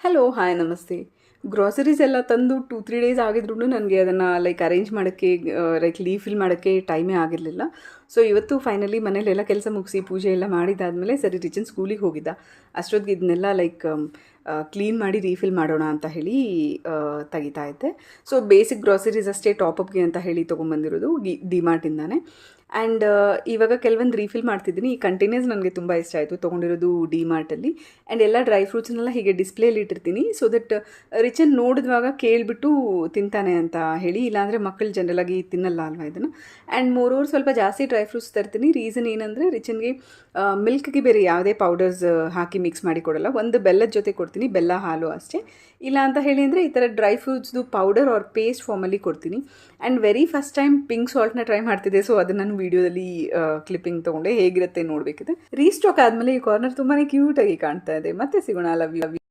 Hello hi ನಮಸ್ತೆ. Groceries ಎಲ್ಲ ತಂದು 2-3 ಡೇಸ್ ಆಗಿದ್ರೂ ನನಗೆ ಅದನ್ನು ಅರೇಂಜ್ ಮಾಡೋಕ್ಕೆ ರೀಫಿಲ್ ಮಾಡೋಕ್ಕೆ ಟೈಮೇ ಆಗಿರಲಿಲ್ಲ. ಸೊ ಇವತ್ತು ಫೈನಲಿ ಮನೇಲೆಲ್ಲ ಕೆಲಸ ಮುಗಿಸಿ ಪೂಜೆ ಎಲ್ಲ ಮಾಡಿದ್ದಾದಮೇಲೆ ಸರಿ ರಿಚನ್ ಸ್ಕೂಲಿಗೆ ಹೋಗಿದ್ದ. ಅಷ್ಟೊತ್ತಿಗೆ ಇದನ್ನೆಲ್ಲ ಕ್ಲೀನ್ ಮಾಡಿ ರೀಫಿಲ್ ಮಾಡೋಣ ಅಂತ ಹೇಳಿ ತೆಗಿತಾ ಇದ್ದೆ. ಸೊ ಬೇಸಿಕ್ ಗ್ರಾಸರೀಸ್ ಅಷ್ಟೇ ಟಾಪಪ್ಗೆ ಅಂತ ಹೇಳಿ ತೊಗೊಂಬಂದಿರೋದು ಡಿಮಾರ್ಟಿಂದಾನೆ. ಆ್ಯಂಡ್ ಇವಾಗ ಕೆಲವೊಂದು ರೀಫಿಲ್ ಮಾಡ್ತಿದ್ದೀನಿ. ಈ ಕಂಟೈನರ್ಸ್ ನನಗೆ ತುಂಬ ಇಷ್ಟ ಆಯಿತು, ತೊಗೊಂಡಿರೋದು ಡಿಮಾರ್ಟಲ್ಲಿ. ಆ್ಯಂಡ್ ಎಲ್ಲ ಡ್ರೈ ಫ್ರೂಟ್ಸ್ನೆಲ್ಲ ಹೀಗೆ ಡಿಸ್ಪ್ಲೇಲಿ ಇಟ್ಟಿರ್ತೀನಿ, ಸೊ ದಟ್ ರಿಚನ್ ನೋಡಿದಾಗ ಕೇಳಿಬಿಟ್ಟು ತಿಂತಾನೆ ಅಂತ ಹೇಳಿ. ಇಲ್ಲಾಂದರೆ ಮಕ್ಕಳು ಜನರಲಾಗಿ ತಿನ್ನಲ್ಲ ಅಲ್ವಾ ಇದನ್ನು. ಆ್ಯಂಡ್ ಮೋರೋವರ್ ಸ್ವಲ್ಪ ಜಾಸ್ತಿ ಡ್ರೈ ಫ್ರೂಟ್ಸ್ ತರ್ತೀನಿ. ರೀಸನ್ ಏನಂದರೆ ರಿಚನ್ಗೆ ಮಿಲ್ಕ್ಗೆ ಬೇರೆ ಯಾವುದೇ ಪೌಡರ್ಸ್ ಹಾಕಿ ಮಿಕ್ಸ್ ಮಾಡಿ ಕೊಡಲ್ಲ, ಒಂದು ಬೆಲ್ಲದ ಜೊತೆ ಕೊಡ್ತೀನಿ, ಬೆಲ್ಲ ಹಾಲು ಅಷ್ಟೇ. ಇಲ್ಲ ಅಂತ ಹೇಳಿ ಅಂದರೆ ಈ ಥರ ಡ್ರೈ ಫ್ರೂಟ್ಸ್ದು ಪೌಡರ್ ಆರ್ ಪೇಸ್ಟ್ ಫಾರ್ಮಲ್ಲಿ ಕೊಡ್ತೀನಿ. And very first time pink ಸಾಲ್ಟ್ನ ಟ್ರೈ ಮಾಡ್ತಿದ್ದೆ, ಸೊ ಅದನ್ನು ನಾನು ವೀಡಿಯೋದಲ್ಲಿ ಕ್ಲಿಪ್ಪಿಂಗ್ ತೊಗೊಂಡೆ, ಹೇಗಿರುತ್ತೆ ನೋಡಬೇಕಿದೆ. ರೀಸ್ಟಾಕ್ ಆದಮೇಲೆ ಈ ಕಾರ್ನರ್ ತುಂಬಾ ಕ್ಯೂಟಾಗಿ ಕಾಣ್ತಾ ಇದೆ. ಮತ್ತೆ ಸಿಗೋಣ. Love you.